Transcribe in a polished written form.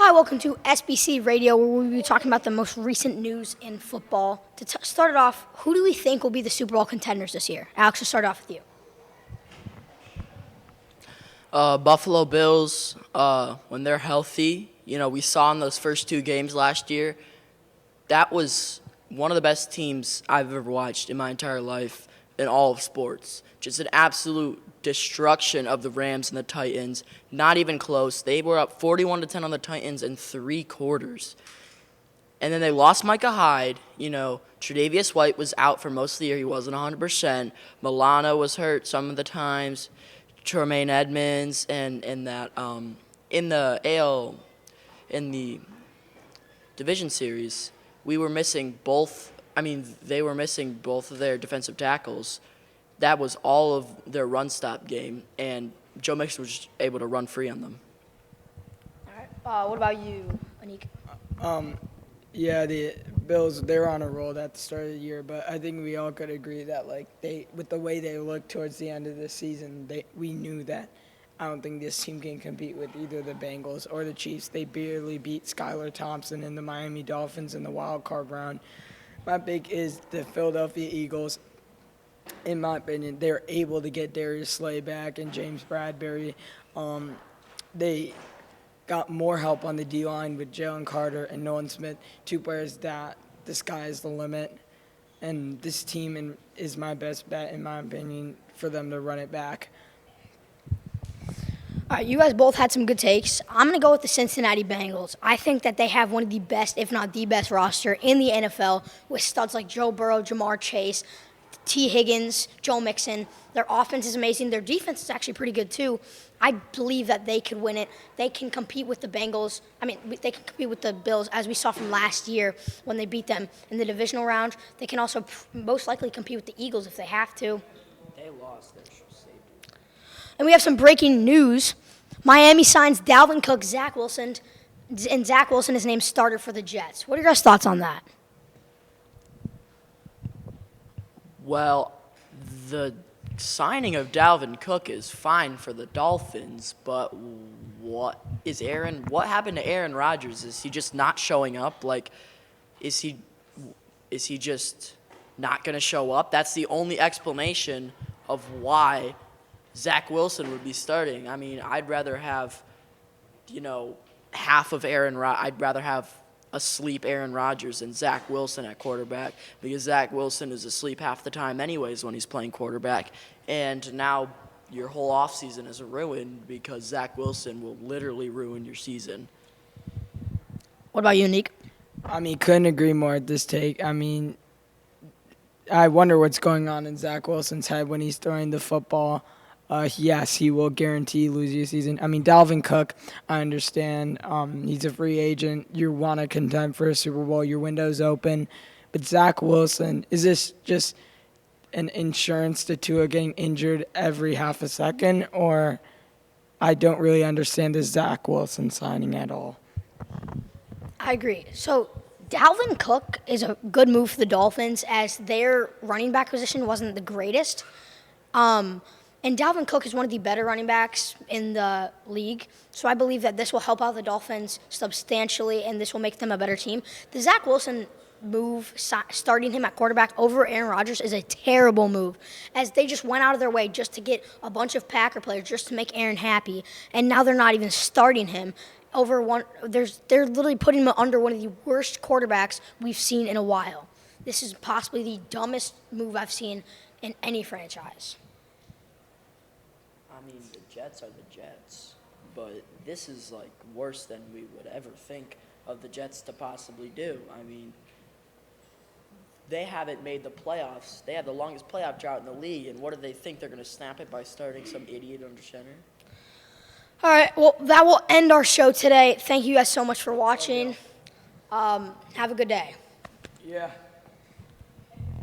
Hi, welcome to SBC Radio, where we'll be talking about the most recent news in football. To start it off, who do we think will be the Super Bowl contenders this year? Alex, we'll start off with you. Buffalo Bills, when they're healthy, we saw in those first two games last year, that was one of the best teams I've ever watched in my entire life in all of sports. Just an absolute destruction of the Rams and the Titans. Not even close. They were up 41-10 on the Titans in 3 quarters. And then they lost Micah Hyde. Tre'Davious White was out for most of the year. He wasn't 100%. Milano was hurt some of the times. Tremaine Edmonds and in the division series, we were missing both. They were missing both of their defensive tackles. That was all of their run-stop game, and Joe Mixon was just able to run free on them. All right. What about you, Anik? Yeah, the Bills, they were on a roll at the start of the year, but I think we all could agree that with the way they looked towards the end of the season, we knew that I don't think this team can compete with either the Bengals or the Chiefs. They barely beat Skylar Thompson and the Miami Dolphins in the wild card round. My pick is the Philadelphia Eagles. In my opinion, they're able to get Darius Slay back and James Bradbury. They got more help on the D-line with Jalen Carter and Nolan Smith, 2 players that the sky is the limit. And this team is my best bet, in my opinion, for them to run it back. All right, you guys both had some good takes. I'm going to go with the Cincinnati Bengals. I think that they have one of the best, if not the best, roster in the NFL with studs like Joe Burrow, Jamar Chase, T. Higgins, Joe Mixon. Their offense is amazing. Their defense is actually pretty good, too. I believe that they could win it. They can compete with the Bengals. They can compete with the Bills, as we saw from last year when they beat them in the divisional round. They can also most likely compete with the Eagles if they have to. They lost their safety. And we have some breaking news. Miami signs Dalvin Cook, Zach Wilson, and Zach Wilson is named starter for the Jets. What are your guys' thoughts on that? Well, the signing of Dalvin Cook is fine for the Dolphins, but what happened to Aaron Rodgers? Is he just not showing up? Is he just not going to show up? That's the only explanation of why Zach Wilson would be starting. I'd rather have, half of I'd rather have asleep Aaron Rodgers and Zach Wilson at quarterback, because Zach Wilson is asleep half the time anyways when he's playing quarterback. And now your whole offseason is ruined because Zach Wilson will literally ruin your season. What about you, Nick? Couldn't agree more at this take. I wonder what's going on in Zach Wilson's head when he's throwing the football. Yes, he will guarantee lose you a season. Dalvin Cook, I understand. He's a free agent. You want to contend for a Super Bowl. Your window's open. But Zach Wilson, is this just an insurance to Tua getting injured every half a second? Or I don't really understand the Zach Wilson signing at all. I agree. So Dalvin Cook is a good move for the Dolphins, as their running back position wasn't the greatest. And Dalvin Cook is one of the better running backs in the league. So I believe that this will help out the Dolphins substantially, and this will make them a better team. The Zach Wilson move, starting him at quarterback over Aaron Rodgers, is a terrible move, as they just went out of their way just to get a bunch of Packer players just to make Aaron happy. And now they're not even starting him over one. They're literally putting him under one of the worst quarterbacks we've seen in a while. This is possibly the dumbest move I've seen in any franchise. The Jets are the Jets, but this is worse than we would ever think of the Jets to possibly do. They haven't made the playoffs. They have the longest playoff drought in the league, and what do they think? They're going to snap it by starting some idiot under center? All right, well, that will end our show today. Thank you guys so much for watching. Have a good day. Yeah.